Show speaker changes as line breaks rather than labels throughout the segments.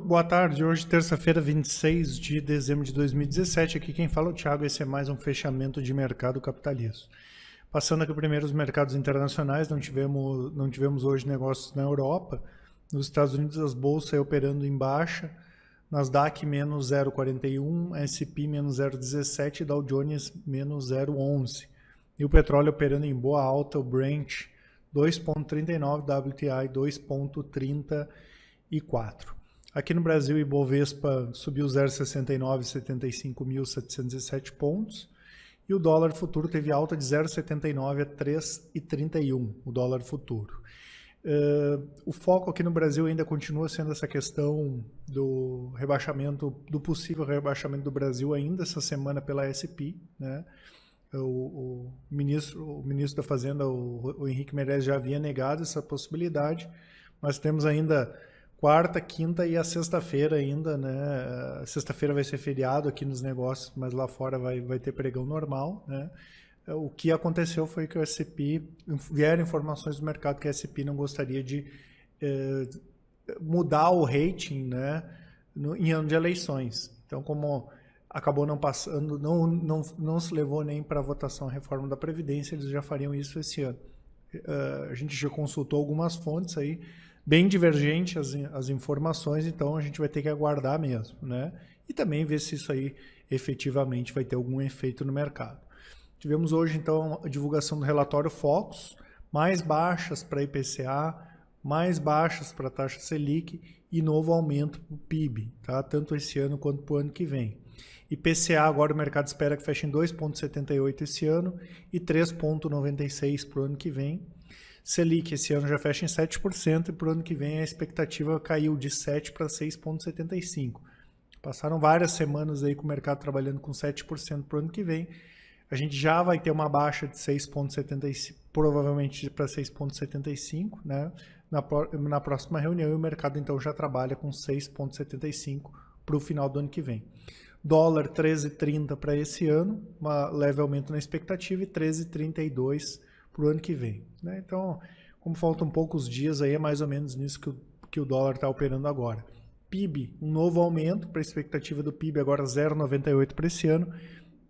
boa tarde. Hoje, terça-feira, 26 de dezembro de 2017. Aqui quem fala é o Thiago. Esse é mais um fechamento de mercado capitalista. Passando aqui primeiro os mercados internacionais, não tivemos hoje negócios na Europa. Nos Estados Unidos, as bolsas operando em baixa. Nasdaq menos 0,41, S&P menos 0,17 e Dow Jones menos 0,11. E o petróleo operando em boa alta, o Brent 2,39, WTI 2,34. Aqui no Brasil, o Ibovespa subiu 0,69, 75.707 pontos. E o dólar futuro teve alta de 0,79 a 3,31, o dólar futuro. O foco aqui no Brasil ainda continua sendo essa questão do rebaixamento, do possível rebaixamento do Brasil ainda essa semana pela S&P, né? O ministro da Fazenda, o Henrique Meirelles, já havia negado essa possibilidade, mas temos ainda quarta, quinta e a sexta-feira ainda, né? Sexta-feira vai ser feriado aqui nos negócios, mas lá fora vai ter pregão normal, né? O que aconteceu foi que o S&P, vieram informações do mercado que a S&P não gostaria de mudar o rating, né, em ano de eleições. Então, como acabou não passando, não se levou nem para a votação a reforma da Previdência, eles já fariam isso esse ano. A gente já consultou algumas fontes aí, bem divergentes as informações, então a gente vai ter que aguardar mesmo, né? E também ver se isso aí efetivamente vai ter algum efeito no mercado. Tivemos hoje, então, a divulgação do relatório Focus, mais baixas para IPCA, mais baixas para a taxa Selic e novo aumento para o PIB, tá? Tanto esse ano quanto para o ano que vem. IPCA, agora o mercado espera que feche em 2,78 esse ano e 3,96 para o ano que vem. Selic esse ano já fecha em 7% e para o ano que vem a expectativa caiu de 7 para 6,75. Passaram várias semanas aí com o mercado trabalhando com 7% para o ano que vem. A gente já vai ter uma baixa de 6,75, provavelmente para 6,75, né? Na próxima reunião, e o mercado então já trabalha com 6,75 para o final do ano que vem. Dólar 13,30 para esse ano, um leve aumento na expectativa, e 13,32 para o ano que vem, né? Então, como faltam poucos dias, aí é mais ou menos nisso que o dólar está operando agora. PIB, um novo aumento para a expectativa do PIB, agora 0,98 para esse ano,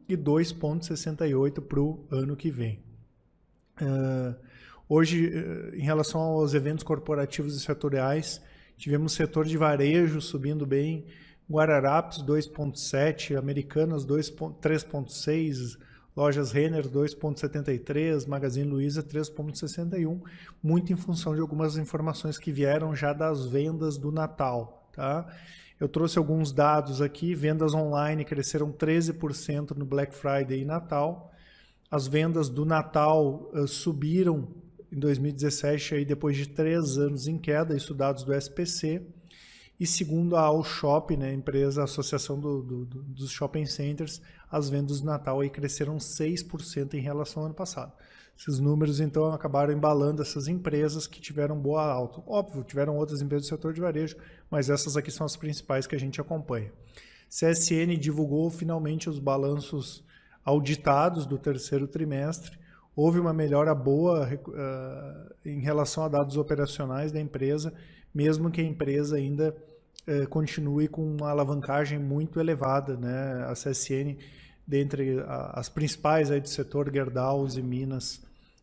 e 2,68 para o ano que vem. Hoje, em relação aos eventos corporativos e setoriais, tivemos o setor de varejo subindo bem, Guararapes 2,7, Americanas 3,6, Lojas Renner 2,73, Magazine Luiza 3,61, muito em função de algumas informações que vieram já das vendas do Natal, tá? Eu trouxe alguns dados aqui, vendas online cresceram 13% no Black Friday e Natal. As vendas do Natal subiram em 2017, aí depois de 3 anos em queda, isso dados do SPC. E segundo a Allshop, né, empresa, a associação dos shopping centers, as vendas do Natal aí cresceram 6% em relação ao ano passado. Esses números, então, acabaram embalando essas empresas que tiveram boa alta. Óbvio, tiveram outras empresas do setor de varejo, mas essas aqui são as principais que a gente acompanha. CSN divulgou finalmente os balanços auditados do terceiro trimestre. Houve uma melhora boa em relação a dados operacionais da empresa, mesmo que a empresa ainda continue com uma alavancagem muito elevada, né? A CSN, dentre as principais aí do setor, Gerdau, e Minas,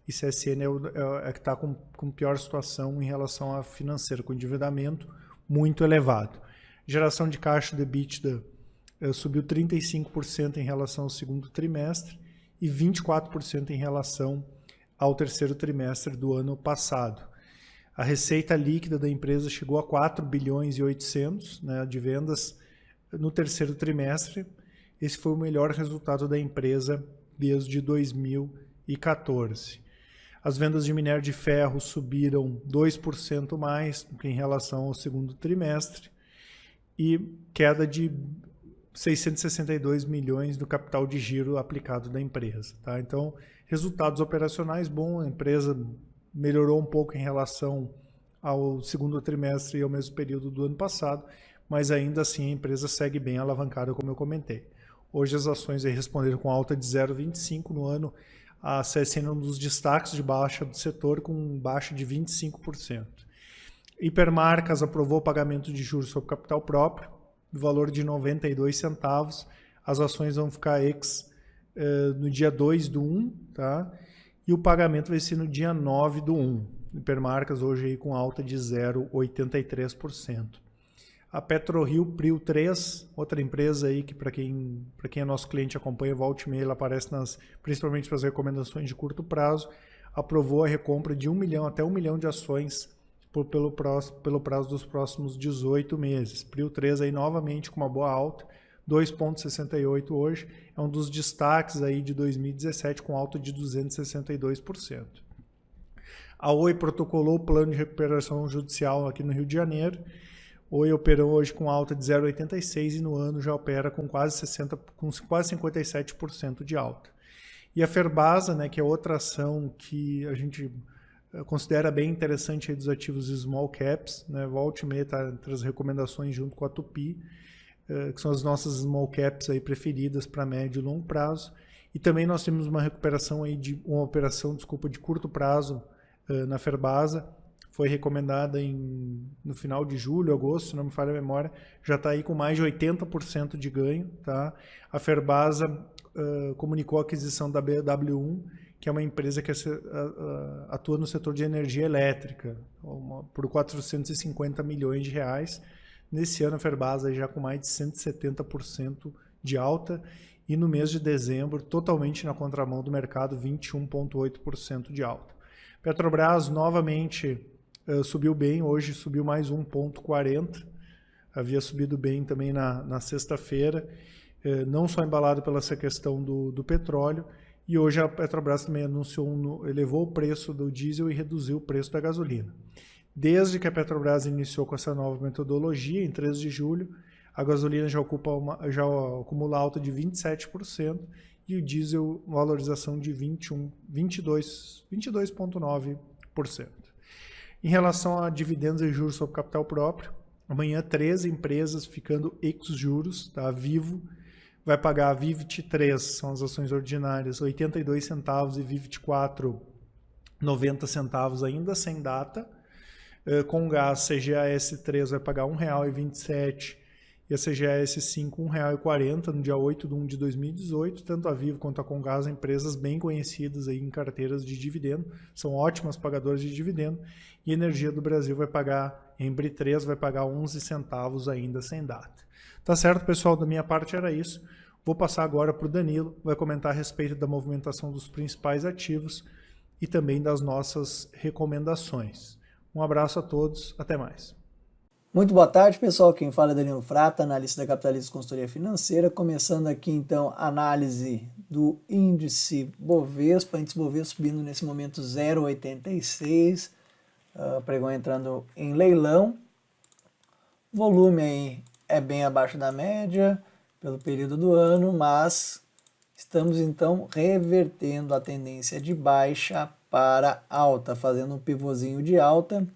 e CSN é que está com pior situação em relação a financeiro, com endividamento muito elevado. Geração de caixa de EBITDA subiu 35% em relação ao segundo trimestre e 24% em relação ao terceiro trimestre do ano passado. A receita líquida da empresa chegou a 4 bilhões e 800, né, de vendas no terceiro trimestre. Esse foi o melhor resultado da empresa desde 2014. As vendas de minério de ferro subiram 2% mais do que em relação ao segundo trimestre e queda de 662 milhões do capital de giro aplicado da empresa, tá? Então, resultados operacionais bons, a empresa melhorou um pouco em relação ao segundo trimestre e ao mesmo período do ano passado, mas ainda assim a empresa segue bem alavancada, como eu comentei. Hoje as ações aí responderam com alta de 0,25 no ano, a CSN é um dos destaques de baixa do setor, com baixa de 25%. Hipermarcas aprovou o pagamento de juros sobre capital próprio, no valor de 92 centavos. As ações vão ficar no dia 2/1, tá? E o pagamento vai ser no dia 9/1. Hipermarcas hoje aí com alta de 0,83%. A PetroRio Prio 3, outra empresa aí que para quem é nosso cliente acompanha, volta e meia, ela aparece principalmente para as recomendações de curto prazo, aprovou a recompra de 1 milhão até 1 milhão de ações pelo prazo dos próximos 18 meses. Prio 3 aí novamente com uma boa alta, 2,68 hoje, é um dos destaques aí de 2017 com alta de 262%. A Oi protocolou o plano de recuperação judicial aqui no Rio de Janeiro. Oi operou hoje com alta de 0,86 e no ano já opera com quase 57% de alta. E a Ferbasa, né, que é outra ação que a gente considera bem interessante aí dos ativos small caps, né, volta e meia está entre as recomendações junto com a Tupi, que são as nossas small caps aí preferidas para médio e longo prazo. E também nós temos uma recuperação aí uma operação de curto prazo na Ferbasa, foi recomendada no final de julho, agosto, se não me falha a memória, já está aí com mais de 80% de ganho. Tá? A Ferbasa comunicou a aquisição da BW1, que é uma empresa que atua no setor de energia elétrica, por 450 milhões de reais. Nesse ano a Ferbasa já com mais de 170% de alta e no mês de dezembro, totalmente na contramão do mercado, 21,8% de alta. Petrobras novamente subiu bem, hoje subiu mais 1,40, havia subido bem também na sexta-feira, não só embalado pela essa questão do petróleo, e hoje a Petrobras também elevou o preço do diesel e reduziu o preço da gasolina. Desde que a Petrobras iniciou com essa nova metodologia, em 3 de julho, a gasolina já acumula alta de 27% e o diesel valorização de 22,9%. Em relação a dividendos e juros sobre capital próprio, amanhã 13 empresas ficando ex-juros, tá? A Vivo vai pagar a VIVT3, são as ações ordinárias, 82 centavos e VIVT4, 90 centavos ainda sem data. Com gás, CGAS3 vai pagar R$ 1,27 e a CGAS5 R$ 1,40 no dia 8/1 de 2018. Tanto a Vivo quanto a Comgás, empresas bem conhecidas aí em carteiras de dividendo, são ótimas pagadoras de dividendo. E a Energia do Brasil vai pagar, Embri3 vai pagar 11 centavos ainda sem data. Tá certo, pessoal? Da minha parte era isso. Vou passar agora para o Danilo, vai comentar a respeito da movimentação dos principais ativos e também das nossas recomendações. Um abraço a todos, até mais.
Muito boa tarde, pessoal. Quem fala é Danilo Frata, analista da Capitalistas Consultoria Financeira. Começando aqui, então, a análise do índice Bovespa. Índice Bovespa subindo nesse momento 0,86. Pregão entrando em leilão. O volume aí é bem abaixo da média pelo período do ano, mas estamos, então, revertendo a tendência de baixa para alta, fazendo um pivôzinho de alta.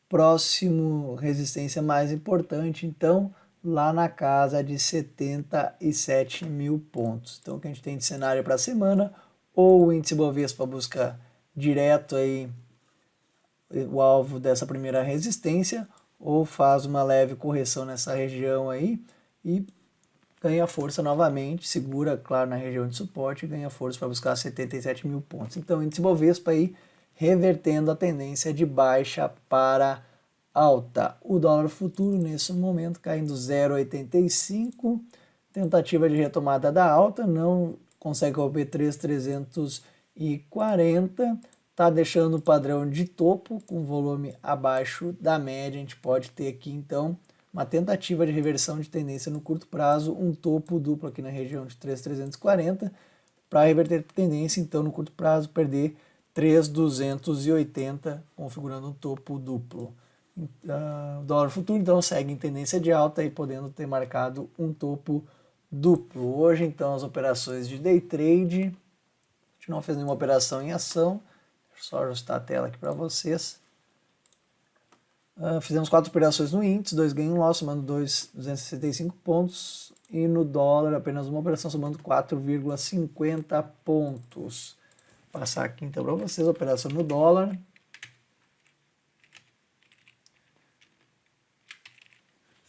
Próximo resistência mais importante, então, lá na casa de 77 mil pontos. Então, o que a gente tem de cenário para a semana, ou o índice Bovespa busca direto aí o alvo dessa primeira resistência, ou faz uma leve correção nessa região aí e ganha força novamente, segura, claro, na região de suporte e ganha força para buscar 77 mil pontos. Então, o índice Bovespa aí revertendo a tendência de baixa para alta. O dólar futuro nesse momento caindo 0,85, tentativa de retomada da alta, não consegue romper 3.340, está deixando o padrão de topo com volume abaixo da média. A gente pode ter aqui então uma tentativa de reversão de tendência no curto prazo, um topo duplo aqui na região de 3.340, para reverter a tendência então no curto prazo perder 3.280, configurando um topo duplo. O dólar futuro então segue em tendência de alta e podendo ter marcado um topo duplo. Hoje então as operações de day trade, a gente não fez nenhuma operação em ação, deixa eu só ajustar a tela aqui para vocês. Fizemos 4 operações no índice, 2 ganhos e um loss, somando 265 pontos, e no dólar apenas uma operação somando 4,50 pontos. Passar aqui então para vocês a operação no dólar.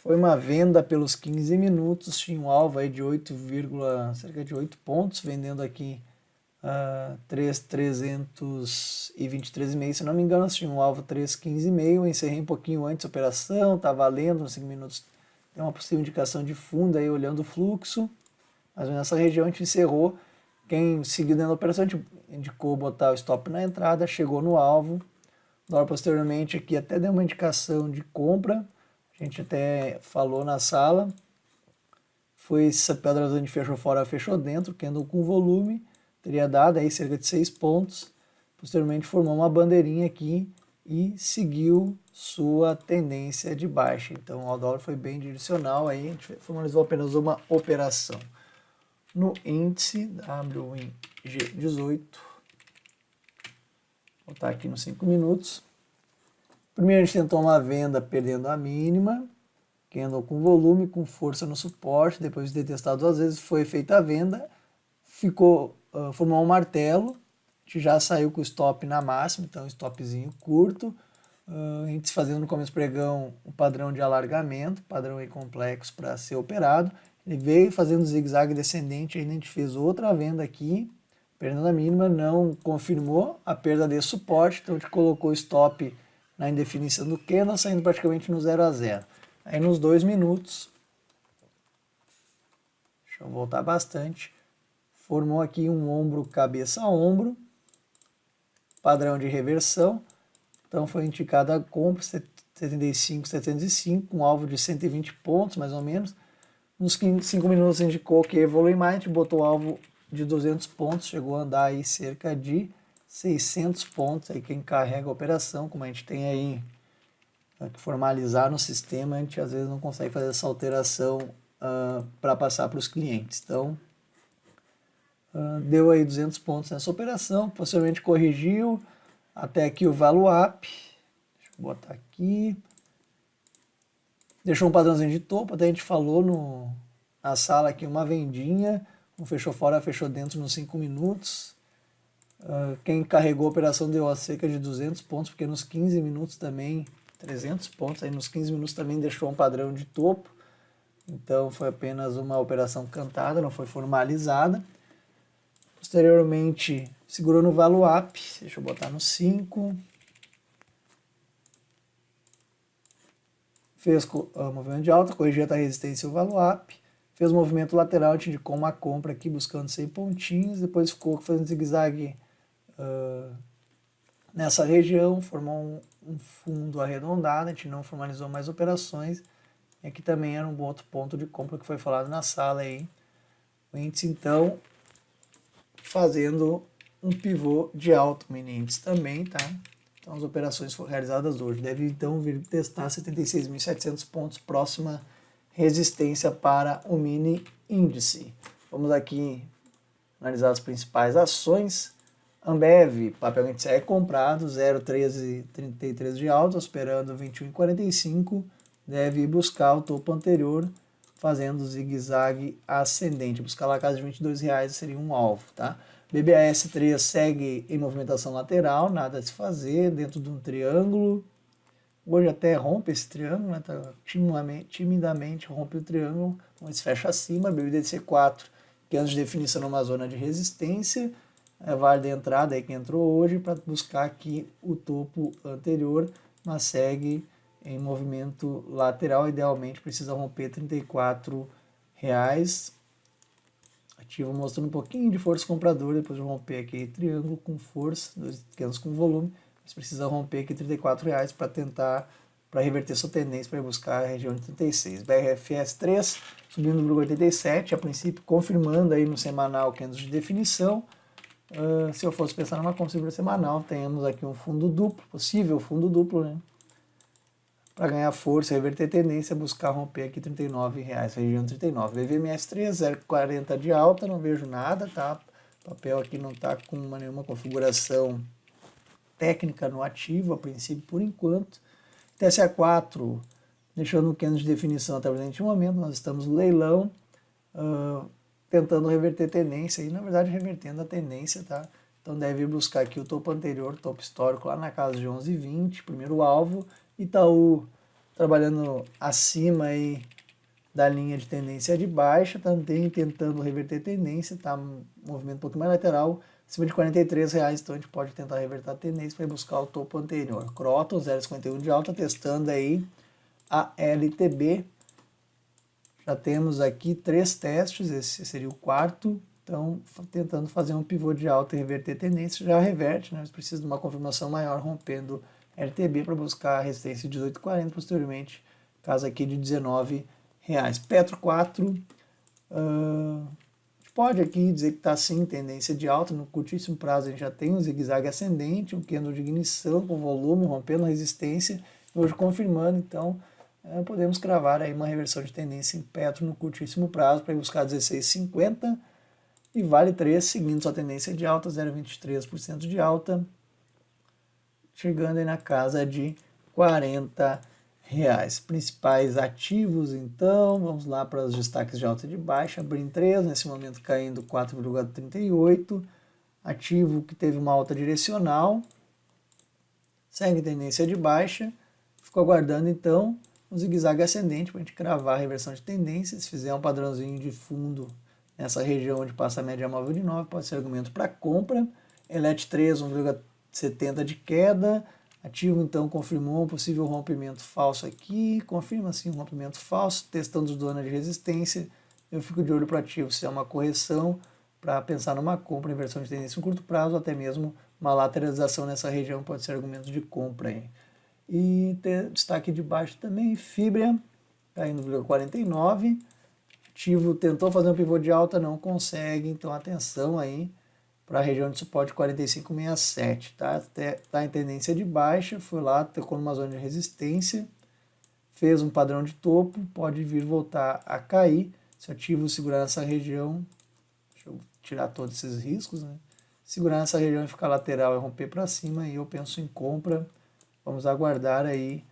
Foi uma venda pelos 15 minutos, tinha um alvo aí de cerca de 8 pontos, vendendo aqui 3.323,5, se não me engano, tinha um alvo 3.15,5, encerrei um pouquinho antes a operação, tá valendo, nos 5 minutos tem uma possível indicação de fundo aí olhando o fluxo, mas nessa região a gente encerrou, quem seguiu dentro da operação a gente indicou botar o stop na entrada, chegou no alvo, posteriormente aqui até deu uma indicação de compra, a gente até falou na sala, foi essa pedra onde fechou fora, fechou dentro, que andou com volume, teria dado aí cerca de 6 pontos, posteriormente formou uma bandeirinha aqui e seguiu sua tendência de baixa. Então o dólar foi bem direcional, aí a gente formalizou apenas uma operação. No índice WING18, vou botar aqui nos 5 minutos. Primeiro a gente tentou uma venda perdendo a mínima, que andou com volume, com força no suporte, depois de ter testado 2 vezes, foi feita a venda, formou um martelo, a gente já saiu com o stop na máxima, então stopzinho curto, a gente fazendo no começo do pregão um padrão de alargamento, padrão aí complexo para ser operado, ele veio fazendo zigue-zague descendente, aí a gente fez outra venda aqui, perdendo a mínima, não confirmou a perda de suporte, então a gente colocou o stop na indefinição do candle, saindo praticamente no 0 a 0. Aí nos 2 minutos, deixa eu voltar bastante, formou aqui um ombro, cabeça a ombro, padrão de reversão, então foi indicada a compra 75,705, um alvo de 120 pontos mais ou menos. Nos 5 minutos indicou que evolui mais, a gente botou o alvo de 200 pontos, chegou a andar aí cerca de 600 pontos, aí quem carrega a operação, como a gente tem aí que formalizar no sistema, a gente às vezes não consegue fazer essa alteração para passar para os clientes. Então, deu aí 200 pontos nessa operação, posteriormente corrigiu até aqui o value up, deixa eu botar aqui, deixou um padrãozinho de topo, até a gente falou na sala aqui uma vendinha, um fechou fora, fechou dentro nos 5 minutos, quem carregou a operação deu a cerca de 200 pontos, porque nos 15 minutos também 300 pontos, aí nos 15 minutos também deixou um padrão de topo, então foi apenas uma operação cantada, não foi formalizada. Posteriormente, segurou no value up, deixa eu botar no 5, fez movimento de alta, corrigiu a resistência e o value up, fez movimento lateral, te indicou uma compra aqui buscando 100 pontinhos, depois ficou fazendo zigue-zague nessa região, formou um fundo arredondado, a gente não formalizou mais operações, e aqui também era um outro ponto de compra que foi falado na sala aí. O índice então fazendo um pivô de alto, mini índice também, tá? Então as operações foram realizadas hoje, deve então vir testar 76.700 pontos, próxima resistência para o mini índice. Vamos aqui analisar as principais ações. Ambev, papel índice é comprado, 0,1333 de alta, esperando 21,45, deve ir buscar o topo anterior, fazendo zigue-zague ascendente, buscar lá a casa de R$22 seria um alvo, tá? BBAS3 segue em movimentação lateral, nada a se fazer, dentro de um triângulo, hoje até rompe esse triângulo, né? Tá, timidamente rompe o triângulo, mas fecha acima, BBDC4, que antes de definição numa zona de resistência, vale de entrada aí que entrou hoje para buscar aqui o topo anterior, mas segue em movimento lateral, idealmente precisa romper R$34. Ativo mostrando um pouquinho de força comprador, depois de romper aqui triângulo com força, 2 candles com volume, mas precisa romper aqui R$34 para tentar, para reverter sua tendência para buscar a região de 36. BRFS3 subindo 0,87, a princípio confirmando aí no semanal candles de definição. Se eu fosse pensar numa configuração semanal, temos aqui um fundo duplo, possível fundo duplo, né? Para ganhar força, reverter tendência, buscar romper aqui R$39, região 39. VVMS3, 0,40 de alta, não vejo nada, tá? O papel aqui não está com nenhuma configuração técnica no ativo, a princípio, por enquanto. TSA4, deixando o candle de definição até o presente momento, nós estamos no leilão, tentando reverter tendência, e na verdade revertendo a tendência, tá? Então deve ir buscar aqui o topo anterior, topo histórico lá na casa de 11,20, primeiro alvo. Itaú trabalhando acima aí da linha de tendência de baixa, também tentando reverter tendência, tá um movimento um pouco mais lateral, acima de R$ 43, então a gente pode tentar reverter a tendência para buscar o topo anterior. Croton 0,51 de alta, testando aí a LTB. Já temos aqui 3 testes, esse seria o quarto, então tentando fazer um pivô de alta e reverter tendência, já reverte, né? Mas precisa de uma confirmação maior rompendo LTB para buscar a resistência de 18,40, posteriormente casa aqui de R$ 19. Petro 4, a gente pode aqui dizer que está sim tendência de alta, no curtíssimo prazo a gente já tem um zigue-zague ascendente, um candle de ignição com volume, rompendo a resistência, e hoje confirmando, então podemos cravar aí uma reversão de tendência em Petro no curtíssimo prazo para ir buscar 16,50 e Vale 3 seguindo sua tendência de alta, 0,23% de alta, chegando aí na casa de R$ 40. Principais ativos, então, vamos lá para os destaques de alta e de baixa. Brim3, nesse momento caindo 4,38. Ativo que teve uma alta direcional, segue tendência de baixa. Ficou aguardando, então, um zigue-zague ascendente para a gente cravar a reversão de tendência. Se fizer um padrãozinho de fundo nessa região onde passa a média móvel de 9, pode ser argumento para compra. Elet3, 1,70 de queda. Ativo, então, confirmou um possível rompimento falso aqui, confirma sim um rompimento falso, testando zona de resistência. Eu fico de olho para ativo se é uma correção, para pensar numa compra, inversão de tendência em curto prazo, até mesmo uma lateralização nessa região pode ser argumento de compra aí. E destaque de baixo também, Fibria, caindo 0,49. Ativo tentou fazer um pivô de alta, não consegue, então atenção aí para a região de suporte 45,67, tá? Tá em tendência de baixa, foi lá, tocou numa zona de resistência, fez um padrão de topo, pode vir voltar a cair. Se o ativo segurar nessa região, deixa eu tirar todos esses riscos, né? Segurar nessa região e ficar lateral e romper para cima, aí eu penso em compra. Vamos aguardar aí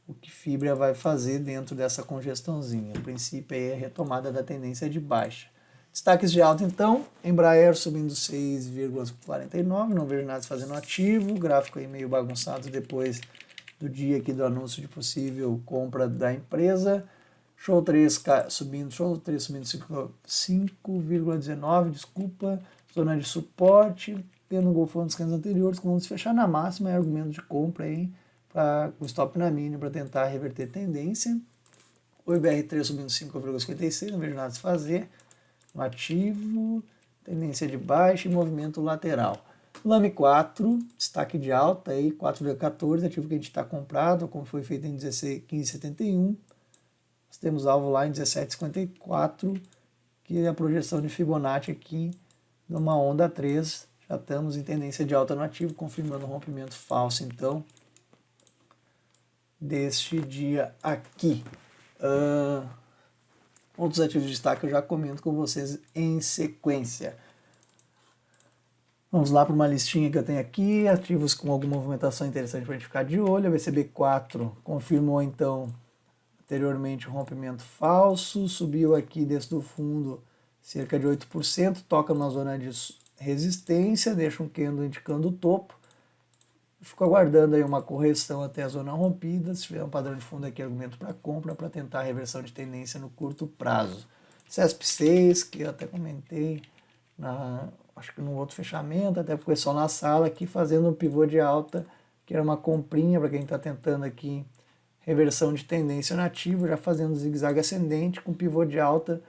o que Fibria vai fazer dentro dessa congestãozinha. A princípio aí é a retomada da tendência de baixa. Destaques de alta então, Embraer subindo 6,49, não vejo nada se fazendo ativo, gráfico aí meio bagunçado depois do dia aqui do anúncio de possível compra da empresa. Show 3 subindo 5,19, desculpa, zona de suporte, tendo golfão nos cantos anteriores, quando se fechar na máxima é argumento de compra aí, para o stop na mínima para tentar reverter tendência. O IBR3 subindo 5,56, não vejo nada se fazer. No ativo, tendência de baixa e movimento lateral. Lame 4, destaque de alta aí, 4,14, ativo que a gente está comprado, como foi feito em 15,71. Nós temos alvo lá em 17,54, que é a projeção de Fibonacci aqui numa onda 3. Já estamos em tendência de alta no ativo, confirmando o rompimento falso, então, deste dia aqui. Outros ativos de destaque eu já comento com vocês em sequência. Vamos lá para uma listinha que eu tenho aqui, ativos com alguma movimentação interessante para a gente ficar de olho. A BCB4 confirmou então anteriormente o rompimento falso, subiu aqui desde o fundo cerca de 8%, toca numa zona de resistência, deixa um candle indicando o topo. Fico aguardando aí uma correção até a zona rompida, se tiver um padrão de fundo aqui, argumento para compra, para tentar a reversão de tendência no curto prazo. CESP6, que eu até comentei, acho que no outro fechamento, até porque só na sala aqui, fazendo um pivô de alta, que era uma comprinha para quem está tentando aqui reversão de tendência no ativo, já fazendo zigue-zague ascendente com pivô de alta.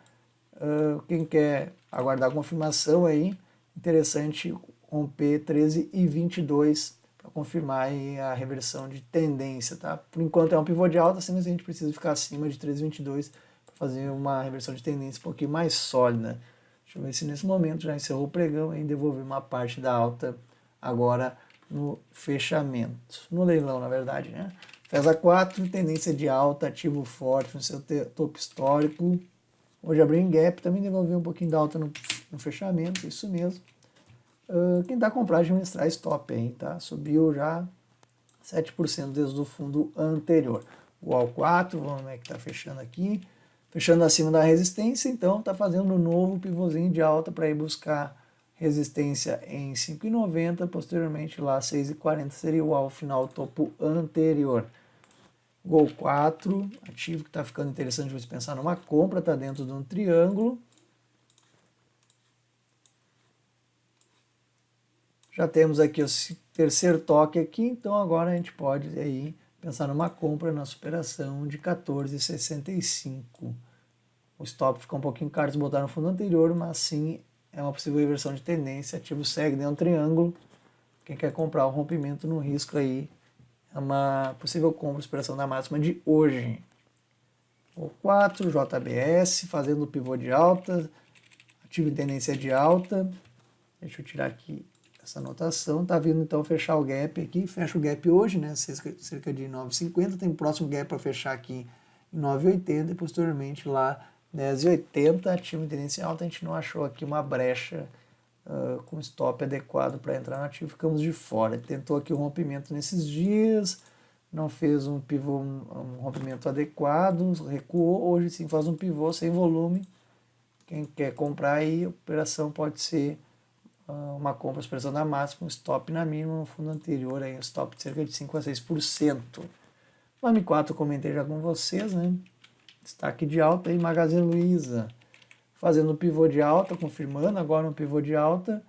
Quem quer aguardar a confirmação aí, interessante romper 13,22 para confirmar aí a reversão de tendência, tá? Por enquanto é um pivô de alta, assim, mas a gente precisa ficar acima de 3,22 para fazer uma reversão de tendência um pouquinho mais sólida. Deixa eu ver se nesse momento já encerrou o pregão e devolver uma parte da alta agora no fechamento. No leilão, na verdade, né? FESA 4, tendência de alta, ativo forte no seu topo histórico. Hoje abriu em gap, também devolveu um pouquinho da alta no fechamento, isso mesmo. Quem está comprando administrar stop aí, tá? Subiu já 7% desde o fundo anterior. O AL4, vamos ver que está fechando aqui. Fechando acima da resistência, então está fazendo um novo pivôzinho de alta para ir buscar resistência em 5,90, posteriormente lá 6,40 seria o AL final topo anterior. Gol 4, ativo que está ficando interessante você pensar numa compra, está dentro de um triângulo. Já temos aqui o terceiro toque aqui, então agora a gente pode aí pensar numa compra na superação de 14,65. O stop ficou um pouquinho caro de botar no fundo anterior, mas sim é uma possível inversão de tendência. Ativo segue dentro do triângulo. Quem quer comprar o rompimento no risco aí é uma possível compra, superação da máxima de hoje. O 4, JBS, fazendo o pivô de alta, ativo em tendência de alta. Deixa eu tirar aqui essa anotação. Tá vindo então fechar o gap aqui. Fecha o gap hoje, né? Cerca de 9,50. Tem o próximo gap para fechar aqui em 9,80 e posteriormente lá 10,80. Ativo em tendência alta. A gente não achou aqui uma brecha com stop adequado para entrar no ativo, ficamos de fora. Tentou aqui o rompimento nesses dias, não fez um pivô, um rompimento adequado, recuou, hoje sim faz um pivô sem volume. Quem quer comprar aí, a operação pode ser uma compra expressão da máxima, um stop na mínima, no fundo anterior, aí, um stop de cerca de 5 a 6%. O M4 eu comentei já com vocês, né? Destaque de alta aí, Magazine Luiza. Fazendo o pivô de alta, confirmando agora um pivô de alta,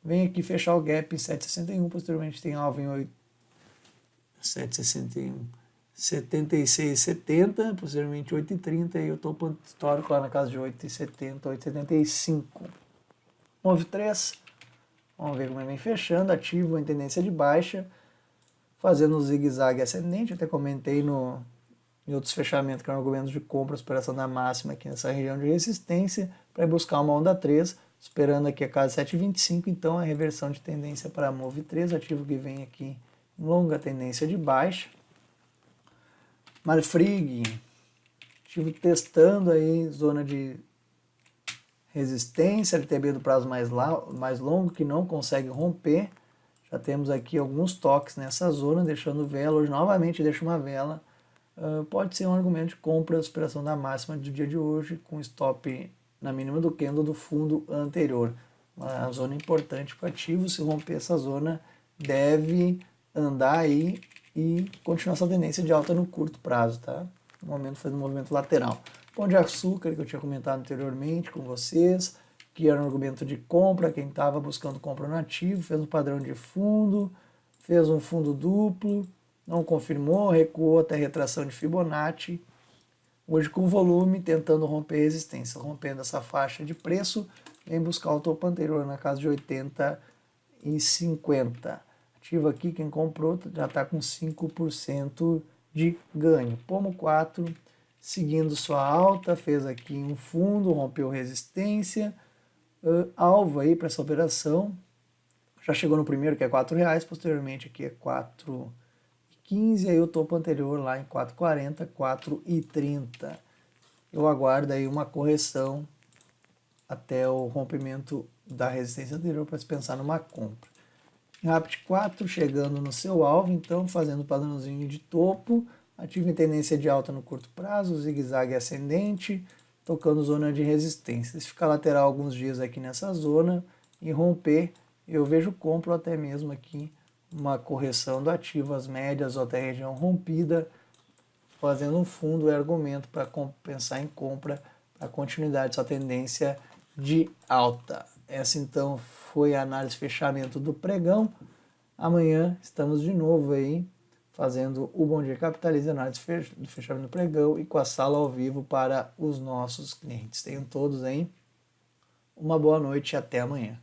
vem aqui fechar o gap em 7,61, posteriormente tem alvo em 7,61, 76,70, posteriormente 8,30 e o topo histórico lá na casa de 8,70, 8,75. Move 3, vamos ver como ele vem fechando, ativo em tendência de baixa, fazendo o zigue-zague ascendente, até comentei em outros fechamentos que eram argumentos de compra, superação da máxima aqui nessa região de resistência, para buscar uma onda 3, esperando aqui a casa 7,25, então a reversão de tendência para a Move 3, ativo que vem aqui em longa tendência de baixa. Marfrig, ativo testando aí zona de resistência, LTB do prazo mais longo, que não consegue romper. Já temos aqui alguns toques nessa zona, deixando vela, hoje novamente deixa uma vela. Pode ser um argumento de compra, superação da máxima do dia de hoje, com stop na mínima do candle do fundo anterior. Uma zona importante para o ativo, se romper essa zona, deve andar aí e continuar essa tendência de alta no curto prazo, tá? No momento fazendo um movimento lateral. Pão de açúcar, que eu tinha comentado anteriormente com vocês, que era um argumento de compra, quem estava buscando compra no ativo, fez um padrão de fundo, fez um fundo duplo, não confirmou, recuou até retração de Fibonacci. Hoje com volume, tentando romper resistência, rompendo essa faixa de preço, vem buscar o topo anterior na casa de 80 e 50. Ativo aqui, quem comprou já está com 5% de ganho. Pomo 4, seguindo sua alta, fez aqui um fundo, rompeu resistência, alvo aí para essa operação, já chegou no primeiro que é R$4, posteriormente aqui é 4,15, aí o topo anterior lá em 4,40, 4,30. Eu aguardo aí uma correção até o rompimento da resistência anterior para se pensar numa compra. Rapid 4 chegando no seu alvo, então fazendo o padrãozinho de topo, ativo em tendência de alta no curto prazo, zigue-zague ascendente, tocando zona de resistência. Se ficar lateral alguns dias aqui nessa zona e romper, eu vejo compra até mesmo aqui uma correção do ativo, as médias ou até a região rompida, fazendo um fundo e argumento para pensar em compra, para continuidade dessa tendência de alta. Essa então foi a análise fechamento do pregão. Amanhã estamos de novo aí fazendo o Bom Dia Capitaliza, análise do fechamento do pregão e com a sala ao vivo para os nossos clientes. Tenham todos aí uma boa noite e até amanhã.